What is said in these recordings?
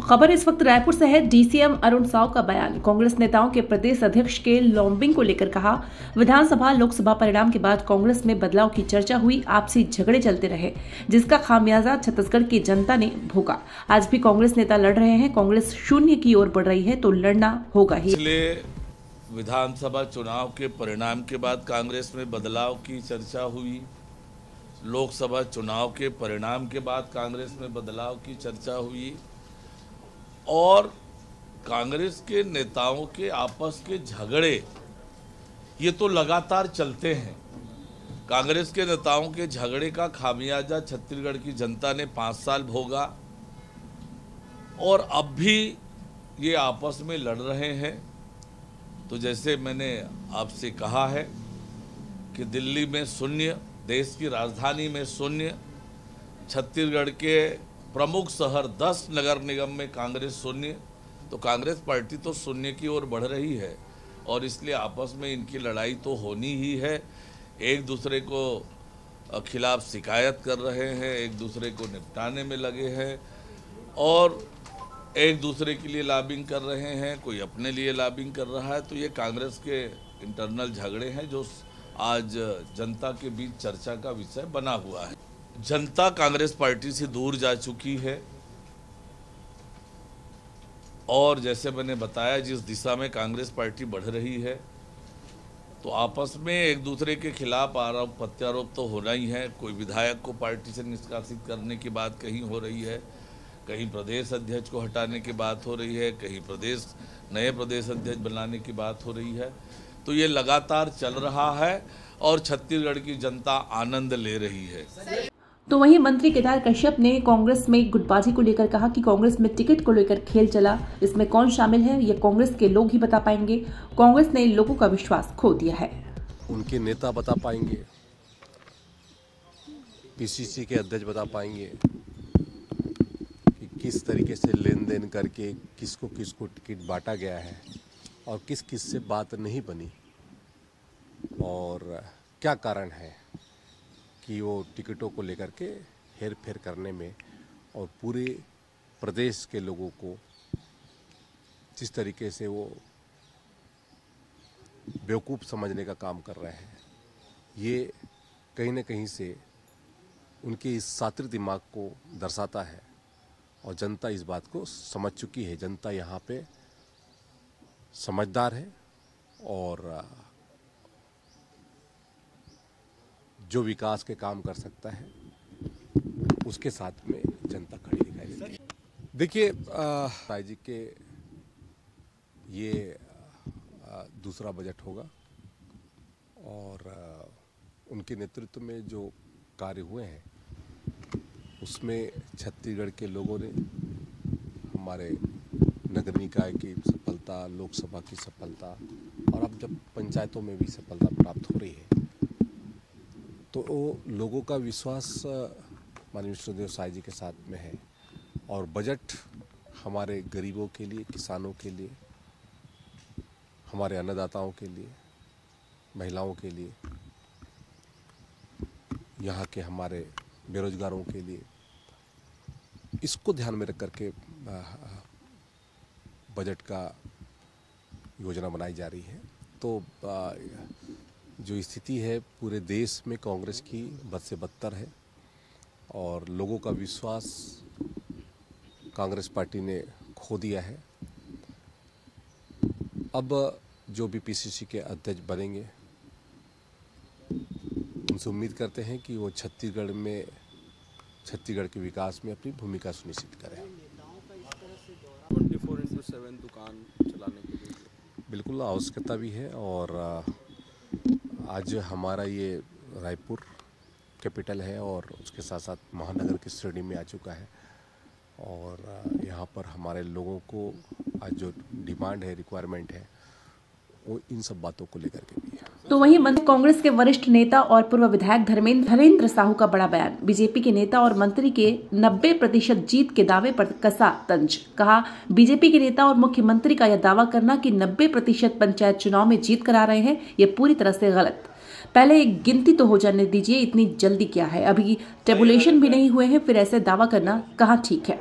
खबर इस वक्त रायपुर से है। डीसीएम अरुण साव का बयान। कांग्रेस नेताओं के प्रदेश अध्यक्ष के लॉबिंग को लेकर कहा, विधानसभा लोकसभा परिणाम के बाद कांग्रेस में बदलाव की चर्चा हुई, आपसी झगड़े चलते रहे, जिसका खामियाजा छत्तीसगढ़ की जनता ने भोगा। आज भी कांग्रेस नेता लड़ रहे हैं। कांग्रेस शून्य की ओर बढ़ रही है तो लड़ना होगा ही। पिछले विधानसभा चुनाव के परिणाम के बाद कांग्रेस में बदलाव की चर्चा हुई। लोकसभा चुनाव के परिणाम के बाद कांग्रेस में बदलाव की चर्चा हुई और कांग्रेस के नेताओं के आपस के झगड़े ये तो लगातार चलते हैं। कांग्रेस के नेताओं के झगड़े का खामियाजा छत्तीसगढ़ की जनता ने 5 साल भोगा और अब भी ये आपस में लड़ रहे हैं। तो जैसे मैंने आपसे कहा है कि दिल्ली में शून्य, देश की राजधानी में शून्य, छत्तीसगढ़ के प्रमुख शहर 10 नगर निगम में कांग्रेस शून्य, तो कांग्रेस पार्टी तो शून्य की ओर बढ़ रही है और इसलिए आपस में इनकी लड़ाई तो होनी ही है। एक दूसरे को खिलाफ शिकायत कर रहे हैं, एक दूसरे को निपटाने में लगे हैं और एक दूसरे के लिए लॉबिंग कर रहे हैं, कोई अपने लिए लॉबिंग कर रहा है। तो ये कांग्रेस के इंटरनल झगड़े हैं जो आज जनता के बीच चर्चा का विषय बना हुआ है। जनता कांग्रेस पार्टी से दूर जा चुकी है और जैसे मैंने बताया, जिस दिशा में कांग्रेस पार्टी बढ़ रही है तो आपस में एक दूसरे के खिलाफ आरोप प्रत्यारोप तो होना ही है। कोई विधायक को पार्टी से निष्कासित करने की बात कहीं हो रही है, कहीं प्रदेश अध्यक्ष को हटाने की बात हो रही है, कहीं नए प्रदेश अध्यक्ष बनाने की बात हो रही है। तो ये लगातार चल रहा है और छत्तीसगढ़ की जनता आनंद ले रही है। तो वहीं मंत्री केदार कश्यप ने कांग्रेस में गुटबाजी को लेकर कहा कि कांग्रेस में टिकट को लेकर खेल चला, इसमें कौन शामिल है ये कांग्रेस के लोग ही बता पाएंगे। कांग्रेस ने लोगों का विश्वास खो दिया है। उनके नेता बता पाएंगे, पीसीसी के अध्यक्ष बता पाएंगे कि किस तरीके से लेन देन करके किसको टिकट बांटा गया है और किस से बात नहीं बनी और क्या कारण है कि वो टिकटों को लेकर के हेर फेर करने में और पूरे प्रदेश के लोगों को जिस तरीके से वो बेवकूफ़ समझने का काम कर रहे हैं, ये कहीं न कहीं से उनके इस सातिर दिमाग को दर्शाता है और जनता इस बात को समझ चुकी है। जनता यहाँ पे समझदार है और जो विकास के काम कर सकता है उसके साथ में जनता खड़ी दिखाई देती है। देखिए, राय जी के ये दूसरा बजट होगा और उनके नेतृत्व में जो कार्य हुए हैं उसमें छत्तीसगढ़ के लोगों ने हमारे नगर निकाय की सफलता, लोकसभा की सफलता और अब जब पंचायतों में भी सफलता प्राप्त हो रही है तो लोगों का विश्वास माननीय विष्णुदेव साय जी के साथ में है और बजट हमारे गरीबों के लिए, किसानों के लिए, हमारे अन्नदाताओं के लिए, महिलाओं के लिए, यहाँ के हमारे बेरोजगारों के लिए, इसको ध्यान में रख करके बजट का योजना बनाई जा रही है। तो जो स्थिति है पूरे देश में कांग्रेस की बद से बदतर है और लोगों का विश्वास कांग्रेस पार्टी ने खो दिया है। अब जो भी पीसीसी के अध्यक्ष बनेंगे उनसे उम्मीद करते हैं कि वो छत्तीसगढ़ के विकास में अपनी भूमिका सुनिश्चित करें। 24/7 दुकान चलाने के लिए बिल्कुल आवश्यकता भी है और आज हमारा ये रायपुर कैपिटल है और उसके साथ साथ महानगर की श्रेणी में आ चुका है और यहाँ पर हमारे लोगों को आज जो डिमांड है, रिक्वायरमेंट है, वो इन सब बातों को लेकर के भी है। तो वहीं मंत्री कांग्रेस के वरिष्ठ नेता और पूर्व विधायक धर्मेंद्र साहू का बड़ा बयान। बीजेपी के नेता और मंत्री के 90% जीत के दावे पर कसा तंज। कहा, बीजेपी के नेता और मुख्यमंत्री का यह दावा करना कि 90% पंचायत चुनाव में जीत करा रहे हैं, ये पूरी तरह से गलत। पहले एक गिनती तो हो जाने दीजिए, इतनी जल्दी क्या है, अभी टेबुलेशन भी नहीं हुए हैं, फिर ऐसे दावा करना कहाँ ठीक है।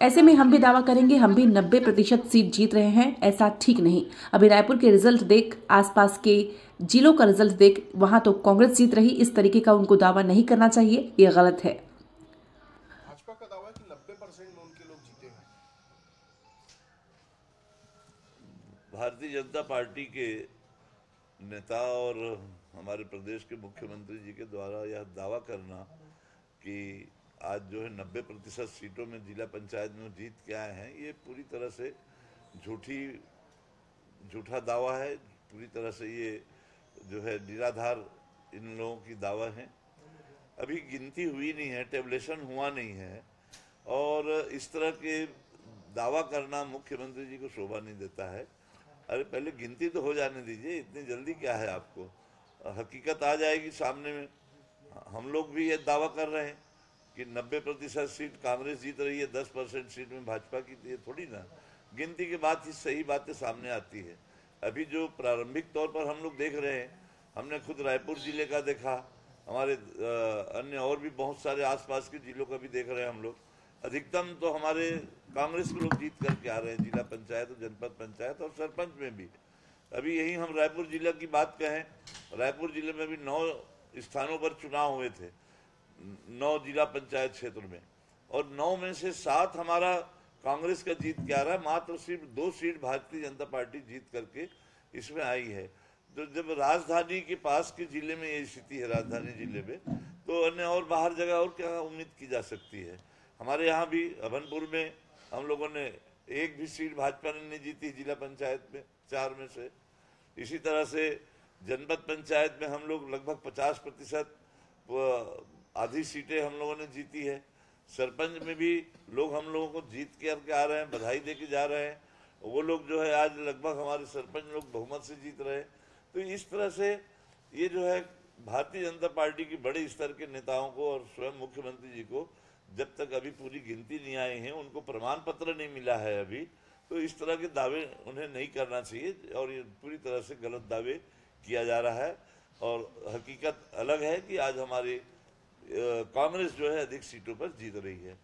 ऐसे में हम भी दावा करेंगे हम भी 90% सीट जीत रहे हैं, ऐसा ठीक नहीं। अभी रायपुर के रिजल्ट देख, आसपास के जिलों का रिजल्ट देख, वहां तो कांग्रेस जीत रही। इस तरीके का उनको दावा नहीं करना चाहिए, ये गलत है। भाजपा का दावा है कि 90% में उनके लोग जीते हैं। भारतीय जनता पार्टी के नेता और हमारे प्रदेश के मुख्यमंत्री जी के द्वारा यह दावा करना कि आज जो है 90% सीटों में जिला पंचायत में जीत के आए हैं, ये पूरी तरह से झूठा दावा है। पूरी तरह से ये जो है निराधार इन लोगों की दावा है। अभी गिनती हुई नहीं है, टेबलेशन हुआ नहीं है, और इस तरह के दावा करना मुख्यमंत्री जी को शोभा नहीं देता है। अरे पहले गिनती तो हो जाने दीजिए, इतनी जल्दी क्या है आपको? हकीकत आ जाएगी सामने में। हम लोग भी ये दावा कर रहे हैं कि 90% सीट कांग्रेस जीत रही है, 10% सीट में भाजपा की, ये थोड़ी ना गिनती के बाद ही सही बातें सामने आती है। अभी जो प्रारंभिक तौर पर हम लोग देख रहे हैं, हमने खुद रायपुर जिले का देखा, हमारे अन्य और भी बहुत सारे आसपास के जिलों का भी देख रहे हैं हम लोग। अधिकतम तो हमारे कांग्रेस के लोग जीत करके आ रहे हैं, जिला पंचायत और जनपद पंचायत और सरपंच में भी। अभी यही हम रायपुर जिला की बात कहें, रायपुर जिले में भी 9 स्थानों पर चुनाव हुए थे, 9 जिला पंचायत क्षेत्र में, और 9 में से 7 हमारा कांग्रेस का जीत के आ रहा है। मात्र सिर्फ 2 सीट भारतीय जनता पार्टी जीत करके इसमें आई है। तो जब राजधानी के पास के जिले में ये स्थिति है, राजधानी जिले में, तो अन्य और बाहर जगह और क्या उम्मीद की जा सकती है? हमारे यहाँ भी अभनपुर में हम लोगों ने एक भी सीट भाजपा ने नहीं जीती जिला पंचायत में, 4 में से। इसी तरह से जनपद पंचायत में हम लोग लगभग 50% आधी सीटें हम लोगों ने जीती है। सरपंच में भी लोग हम लोगों को जीत के आ रहे हैं, बधाई दे के जा रहे हैं। वो लोग जो है आज लगभग हमारे सरपंच लोग बहुमत से जीत रहे हैं। तो इस तरह से ये जो है भारतीय जनता पार्टी की बड़े स्तर के नेताओं को और स्वयं मुख्यमंत्री जी को जब तक अभी पूरी गिनती नहीं आई है, उनको प्रमाण पत्र नहीं मिला है अभी, तो इस तरह के दावे उन्हें नहीं करना चाहिए। और ये पूरी तरह से गलत दावे किया जा रहा है। और हकीकत अलग है कि आज हमारी कांग्रेस जो है अधिक सीटों पर जीत रही है।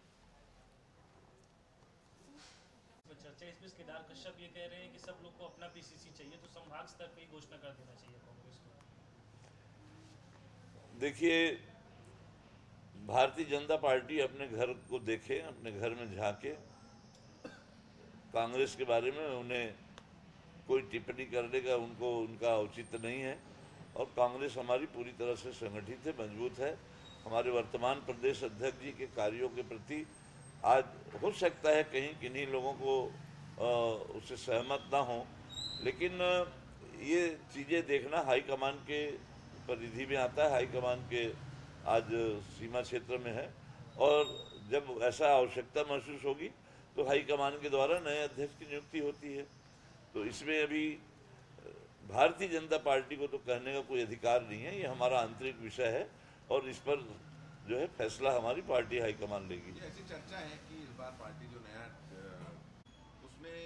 चर्चा इसमें केदार कश्यप ये कह रहे हैं कि सब लोग को अपना पीसीसी चाहिए, तो संभाग स्तर पर ही घोषणा कर देना चाहिए कांग्रेस को। देखिए, भारतीय जनता पार्टी अपने घर को देखे, अपने घर में झांके। कांग्रेस के बारे में उन्हें कोई टिप्पणी करने का उनका औचित्य नहीं है। और कांग्रेस हमारी पूरी तरह से संगठित है, मजबूत है। हमारे वर्तमान प्रदेश अध्यक्ष जी के कार्यों के प्रति आज हो सकता है कहीं किन्हीं लोगों को उससे सहमत ना हो, लेकिन ये चीज़ें देखना हाईकमान के परिधि में आता है। हाईकमान के आज सीमा क्षेत्र में है, और जब ऐसा आवश्यकता महसूस होगी तो हाईकमान के द्वारा नए अध्यक्ष की नियुक्ति होती है। तो इसमें अभी भारतीय जनता पार्टी को तो कहने का कोई अधिकार नहीं है, ये हमारा आंतरिक विषय है, और इस पर जो है फैसला हमारी पार्टी हाईकमान लेगी। ऐसी चर्चा है कि इस बार पार्टी जो नया उसमें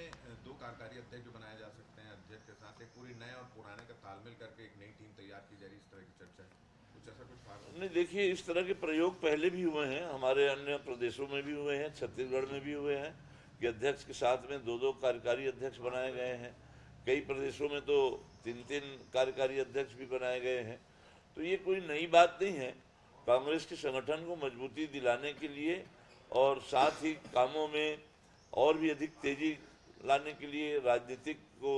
2 कार्यकारी अध्यक्ष जो बनाए जा सकते हैं, अध्यक्ष के साथ एक पूरी नए और पुराने का तालमेल करके एक नई टीम तैयार की जा रही है, इस तरह की चर्चा है। कुछ ऐसा कुछ नहीं, देखिए, इस तरह के प्रयोग पहले भी हुए हैं, हमारे अन्य प्रदेशों में भी हुए हैं, छत्तीसगढ़ में भी हुए हैं कि अध्यक्ष के साथ में 2-2 कार्यकारी अध्यक्ष बनाए गए हैं। कई प्रदेशों में तो 3-3 कार्यकारी अध्यक्ष भी बनाए गए हैं। तो ये कोई नई बात नहीं है। कांग्रेस के संगठन को मजबूती दिलाने के लिए और साथ ही कामों में और भी अधिक तेजी लाने के लिए, राजनीतिक को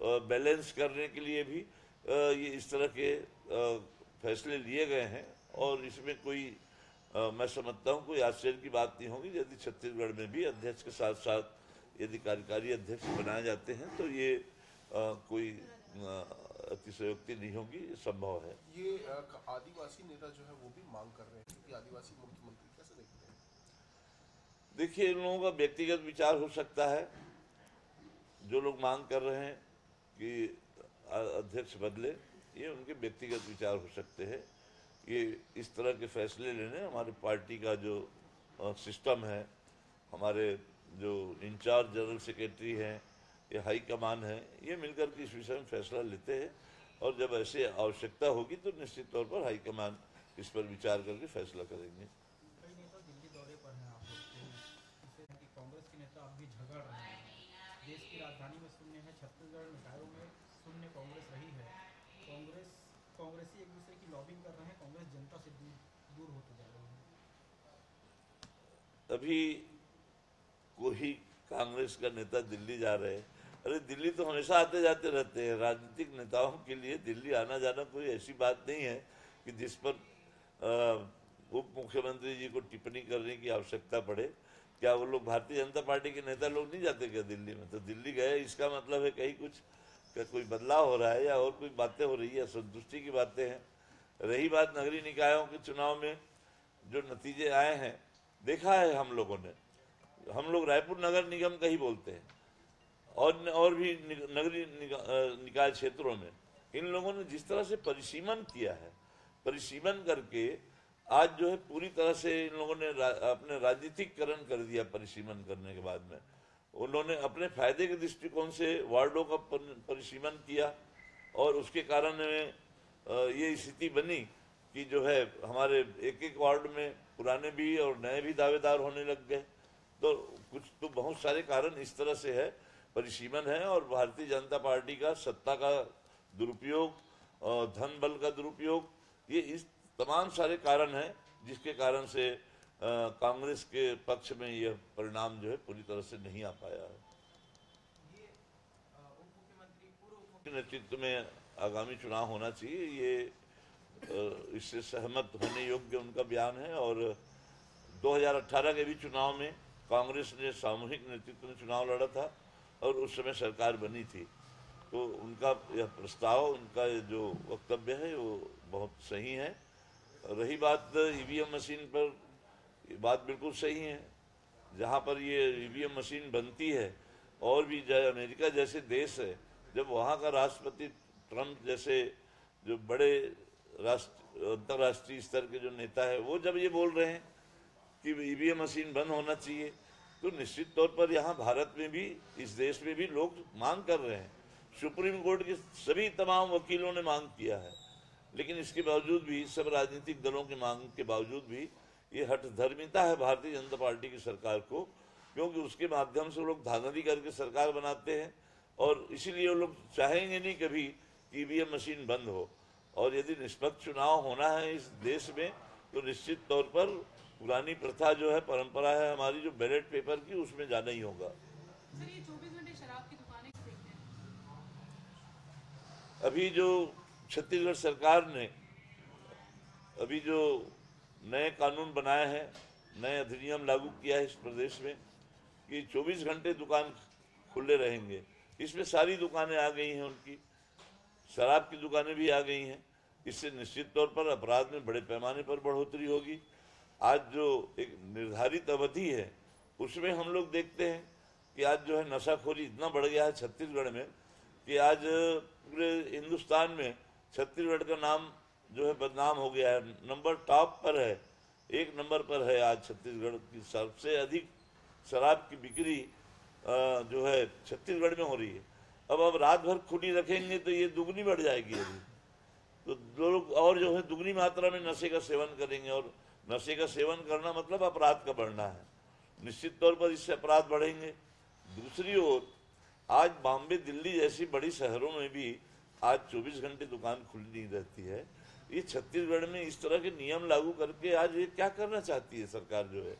बैलेंस करने के लिए भी ये इस तरह के फैसले लिए गए हैं। और इसमें कोई मैं समझता हूँ कोई आश्चर्य की बात नहीं होगी यदि छत्तीसगढ़ में भी अध्यक्ष के साथ साथ यदि कार्यकारी अध्यक्ष बनाए जाते हैं, तो ये कोई अतिशयोक्ति नहीं होगी, संभव है। ये आदिवासी नेता जो है वो भी मांग कर रहे हैं कि आदिवासी मुख्यमंत्री, कैसे देखते हैं? देखिए, इन लोगों का व्यक्तिगत विचार हो सकता है। जो लोग मांग कर रहे हैं कि अध्यक्ष बदले, ये उनके व्यक्तिगत विचार हो सकते हैं। ये इस तरह के फैसले लेने हमारे पार्टी का जो सिस्टम है, हमारे जो इंचार्ज जनरल सेक्रेटरी हैं, ये हाई कमान है, ये मिलकर के इस विषय में फैसला लेते हैं। और जब ऐसे आवश्यकता होगी तो निश्चित तौर पर हाई कमान इस पर विचार करके फैसला करेंगे। कई नेता दिल्ली दौरे पर हैं आप लोग, झगड़ रहे हैं। देश की राजधानी में शून्य है, छत्तीसगढ़ निकायों में शून्य कांग्रेस रही है। कांग्रेसी एक दूसरे की लॉबिंग कर रहे हैं, कांग्रेस जनता से दूर होते जा रही है। अभी कोई कांग्रेस का नेता दिल्ली जा रहे हैं। अरे दिल्ली तो हमेशा आते जाते रहते हैं। राजनीतिक नेताओं के लिए दिल्ली आना जाना कोई ऐसी बात नहीं है कि जिस पर उप मुख्यमंत्री जी को टिप्पणी करने की आवश्यकता पड़े। क्या वो लोग भारतीय जनता पार्टी के नेता लोग नहीं जाते क्या दिल्ली में? तो दिल्ली गए इसका मतलब है कहीं कुछ कोई बदलाव हो रहा है या और कोई बातें हो रही है, संतुष्टि की बातें हैं। रही बात नगरीय निकायों के चुनाव में जो नतीजे आए हैं, देखा है हम लोगों ने। हम लोग रायपुर नगर निगम का ही बोलते हैं और भी नगरीय निकाय क्षेत्रों में इन लोगों ने जिस तरह से परिसीमन किया है, परिसीमन करके आज जो है पूरी तरह से इन लोगों ने अपने राजनीतिकरण कर दिया। परिसीमन करने के बाद में उन्होंने अपने फायदे के दृष्टिकोण से वार्डों का परिसीमन किया और उसके कारण ये स्थिति बनी कि जो है हमारे एक एक वार्ड में पुराने भी और नए भी दावेदार होने लग गए। तो कुछ तो बहुत सारे कारण इस तरह से है, परिसीमन है और भारतीय जनता पार्टी का सत्ता का दुरुपयोग, धन बल का दुरुपयोग, ये इस तमाम सारे कारण हैं जिसके कारण से कांग्रेस के पक्ष में यह परिणाम जो है पूरी तरह से नहीं आ पाया है। नेतृत्व में आगामी चुनाव होना चाहिए, ये इससे सहमत होने योग्य उनका बयान है। और 2018 के भी चुनाव में कांग्रेस ने सामूहिक नेतृत्व में चुनाव लड़ा था और उस समय सरकार बनी थी। तो उनका यह प्रस्ताव, उनका जो वक्तव्य है वो बहुत सही है। रही बात ईवीएम मशीन पर, बात बिल्कुल सही है। जहाँ पर ये ईवीएम मशीन बनती है और भी अमेरिका जैसे देश है, जब वहाँ का राष्ट्रपति ट्रंप जैसे जो बड़े अंतर्राष्ट्रीय स्तर के जो नेता है वो जब ये बोल रहे हैं कि ईवीएम मशीन बंद होना चाहिए, तो निश्चित तौर पर यहाँ भारत में भी, इस देश में भी लोग मांग कर रहे हैं। सुप्रीम कोर्ट के सभी तमाम वकीलों ने मांग किया है, लेकिन इसके बावजूद भी, सब राजनीतिक दलों की मांग के बावजूद भी ये हठधर्मिता है भारतीय जनता पार्टी की सरकार को, क्योंकि उसके माध्यम से वो लोग धांधली करके सरकार बनाते हैं और इसीलिए वो लोग चाहेंगे नहीं कभी कि ईवीएम मशीन बंद हो। और यदि निष्पक्ष चुनाव होना है इस देश में तो निश्चित तौर पर पुरानी प्रथा जो है, परंपरा है हमारी जो बैलेट पेपर की, उसमें जाना ही होगा। सर, ये 24 घंटे शराब की दुकानें देखते हैं। अभी जो छत्तीसगढ़ सरकार ने अभी जो नए कानून बनाए हैं, नए अधिनियम लागू किया है इस प्रदेश में कि 24 घंटे दुकान खुले रहेंगे। इसमें सारी दुकानें आ गई हैं, उनकी शराब की दुकानें भी आ गई हैं। इससे निश्चित तौर पर अपराध में बड़े पैमाने पर बढ़ोतरी होगी। आज जो एक निर्धारित अवधि है उसमें हम लोग देखते हैं कि आज जो है नशाखोरी इतना बढ़ गया है छत्तीसगढ़ में कि आज पूरे हिंदुस्तान में छत्तीसगढ़ का नाम जो है बदनाम हो गया है। नंबर टॉप पर है, 1 नंबर पर है आज छत्तीसगढ़ की सबसे अधिक शराब की बिक्री जो है छत्तीसगढ़ में हो रही है। अब रात भर खुली रखेंगे तो ये दुगनी बढ़ जाएगी अभी, तो लोग और जो है दुगनी मात्रा में नशे का सेवन करेंगे और नशे का सेवन करना मतलब अपराध का बढ़ना है। निश्चित तौर पर इससे अपराध बढ़ेंगे। दूसरी ओर आज बॉम्बे, दिल्ली जैसी बड़ी शहरों में भी आज 24 घंटे दुकान खुली नहीं रहती है। ये छत्तीसगढ़ में इस तरह के नियम लागू करके आज ये क्या करना चाहती है सरकार? जो है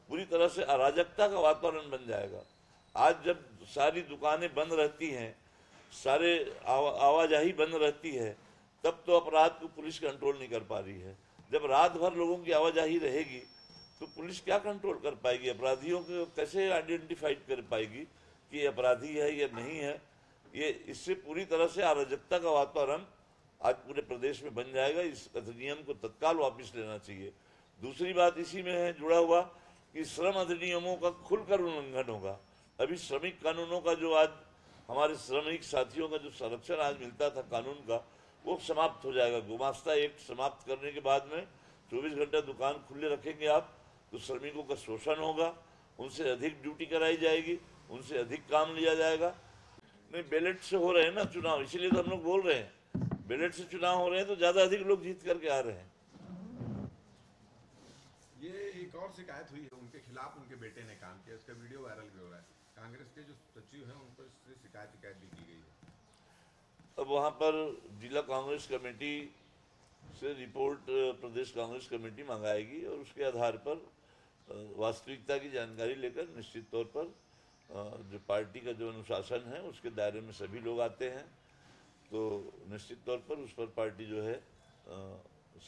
पूरी तरह से अराजकता का वातावरण बन जाएगा। आज जब सारी दुकानें बंद रहती हैं, सारे आवाजाही बंद रहती है, तब तो अपराध को पुलिस कंट्रोल नहीं कर पा रही है। जब रात भर लोगों की आवाजाही रहेगी तो पुलिस क्या कंट्रोल कर पाएगी? अपराधियों को कैसे आइडेंटिफाइड कर पाएगी कि अपराधी है या नहीं है? ये इससे पूरी तरह से अराजकता का वातावरण आज पूरे प्रदेश में बन जाएगा। इस अधिनियम को तत्काल वापस लेना चाहिए। दूसरी बात इसी में है जुड़ा हुआ कि श्रम अधिनियमों का खुलकर उल्लंघन होगा। अभी श्रमिक कानूनों का जो आज हमारे श्रमिक साथियों का जो संरक्षण आज मिलता था कानून का, वो समाप्त हो जाएगा। गुमास्ता एक्ट समाप्त करने के बाद में 24 घंटा दुकान खुले रखेंगे आप तो श्रमिकों का शोषण होगा, उनसे अधिक ड्यूटी कराई जाएगी, उनसे अधिक काम लिया जाएगा। नहीं, बैलेट से हो रहे हैं ना चुनाव, इसीलिए तो हम लोग बोल रहे हैं बैलेट से चुनाव हो रहे हैं तो ज्यादा अधिक लोग जीत करके आ रहे हैं। ये एक और शिकायत हुई है उनके खिलाफ, उनके बेटे ने काम किया, उसका वीडियो वायरल भी हो रहा है। कांग्रेस के जो सचिव हैं उन पर शिकायत भी की गई है। अब वहाँ पर जिला कांग्रेस कमेटी से रिपोर्ट प्रदेश कांग्रेस कमेटी मंगाएगी और उसके आधार पर वास्तविकता की जानकारी लेकर निश्चित तौर पर जो पार्टी का जो अनुशासन है उसके दायरे में सभी लोग आते हैं, तो निश्चित तौर पर उस पर पार्टी जो है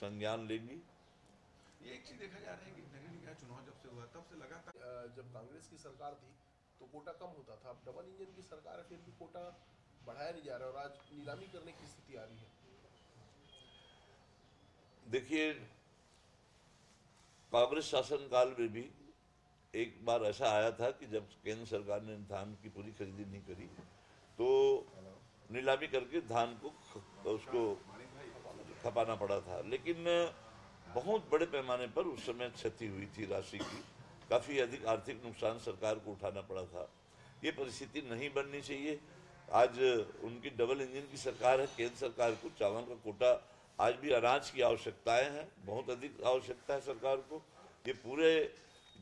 संज्ञान लेगी। ये एक चीज देखा जा रहा है कि नगर निकाय चुनाव जब से हुआ तब से लगातार जब कांग्रेस की सरकार थी तो कोटा कम होता था, अब डबल इंजन की सरकार है फिर भी कोटा बढ़ाया नहीं जा रहा और आज नीलामी करने की स्थिति आ रही है। देखिए, कांग्रेस शासन काल में भी एक बार ऐसा आया था कि जब केंद्र सरकार ने धान की पूरी खरीदी नहीं करी तो नीलामी करके धान को उसको खपाना पड़ा था, लेकिन बहुत बड़े पैमाने पर उस समय क्षति हुई थी, राशि की काफ़ी अधिक आर्थिक नुकसान सरकार को उठाना पड़ा था। ये परिस्थिति नहीं बननी चाहिए। आज उनकी डबल इंजन की सरकार है, केंद्र सरकार को चावल का कोटा, आज भी अनाज की आवश्यकताएं हैं, बहुत अधिक आवश्यकता है सरकार को। ये पूरे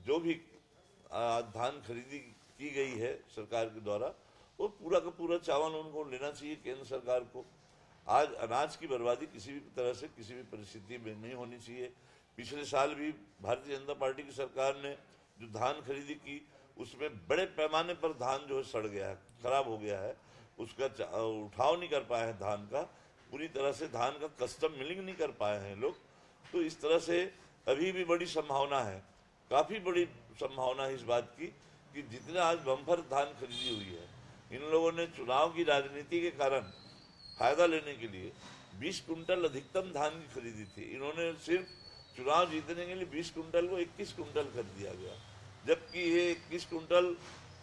जो भी धान खरीदी की गई है सरकार के द्वारा वो पूरा का पूरा चावल उनको लेना चाहिए केंद्र सरकार को। आज अनाज की बर्बादी किसी भी तरह से किसी भी परिस्थिति में नहीं होनी चाहिए। पिछले साल भी भारतीय जनता पार्टी की सरकार ने जो धान खरीदी की उसमें बड़े पैमाने पर धान जो है सड़ गया है, खराब हो गया है, उसका उठाव नहीं कर पाए हैं धान का, पूरी तरह से धान का कस्टम मिलिंग नहीं कर पाए हैं लोग। तो इस तरह से अभी भी बड़ी संभावना है, काफ़ी बड़ी संभावना है इस बात की कि जितना आज बम्पर धान खरीदी हुई है, इन लोगों ने चुनाव की राजनीति के कारण फायदा लेने के लिए 20 कुंटल अधिकतम धान की खरीदी थी। इन्होंने सिर्फ चुनाव जीतने के लिए 20 कुंटल को 21 कुंटल कर दिया गया, जबकि ये 21 कुंटल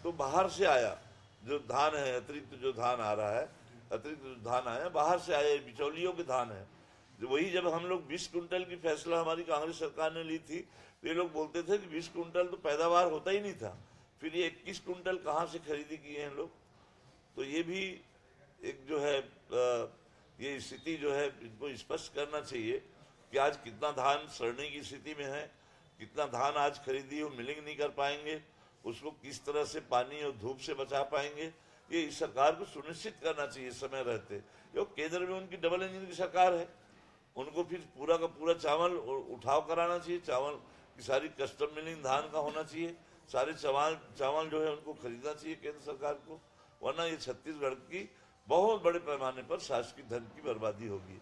तो बाहर से आया, जो धान है अतिरिक्त जो धान आ रहा है, अतिरिक्त जो धान आया बाहर से आया, बिचौलियों के धान है। जो वही जब हम लोग 20 कुंटल की फैसला हमारी कांग्रेस सरकार ने ली थी तो ये लोग बोलते थे कि 20 कुंटल तो पैदावार होता ही नहीं था, फिर ये 21 कुंटल कहाँ से खरीदी किए हैं लोग। तो ये भी एक जो है ये स्थिति जो है इनको स्पष्ट करना चाहिए कि आज कितना धान सड़ने की स्थिति में है, कितना धान आज खरीदी हो मिलिंग नहीं कर पाएंगे, उसको किस तरह से पानी और धूप से बचा पाएंगे, ये इस सरकार को सुनिश्चित करना चाहिए समय रहते। क्योंकि केंद्र में उनकी डबल इंजन की सरकार है, उनको फिर पूरा का पूरा चावल उठाव कराना चाहिए, चावल की सारी कस्टम मिलिंग धान का होना चाहिए, सारे चावल जो है उनको खरीदना चाहिए केंद्र सरकार को, वरना ये छत्तीसगढ़ की बहुत बड़े पैमाने पर शासकीय धन की बर्बादी होगी।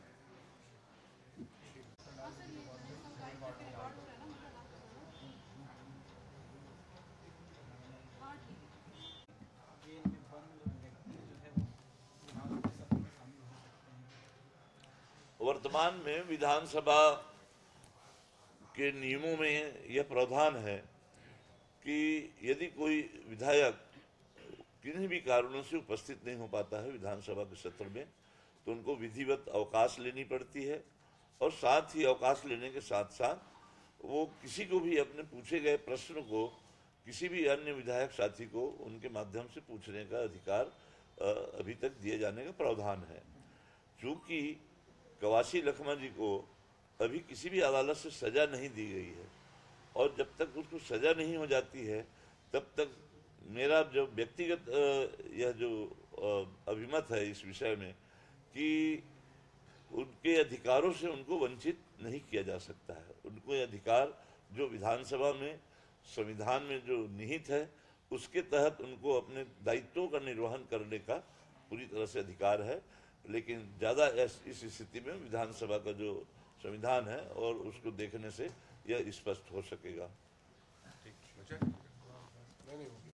वर्तमान में विधानसभा के नियमों में यह प्रावधान है कि यदि कोई विधायक किन्हीं भी कारणों से उपस्थित नहीं हो पाता है विधानसभा के सत्र में तो उनको विधिवत अवकाश लेनी पड़ती है, और साथ ही अवकाश लेने के साथ साथ वो किसी को भी अपने पूछे गए प्रश्न को किसी भी अन्य विधायक साथी को उनके माध्यम से पूछने का अधिकार अभी तक दिए जाने का प्रावधान है। चूँकि कवासी लखमा जी को अभी किसी भी अदालत से सज़ा नहीं दी गई है और जब तक उसको सज़ा नहीं हो जाती है तब तक मेरा जो व्यक्तिगत यह जो अभिमत है इस विषय में कि उनके अधिकारों से उनको वंचित नहीं किया जा सकता है। उनको ये अधिकार जो विधानसभा में संविधान में जो निहित है उसके तहत उनको अपने दायित्वों का निर्वहन करने का पूरी तरह से अधिकार है, लेकिन ज़्यादा इस स्थिति में विधानसभा का जो संविधान है और उसको देखने से यह स्पष्ट हो सकेगा। ठीक,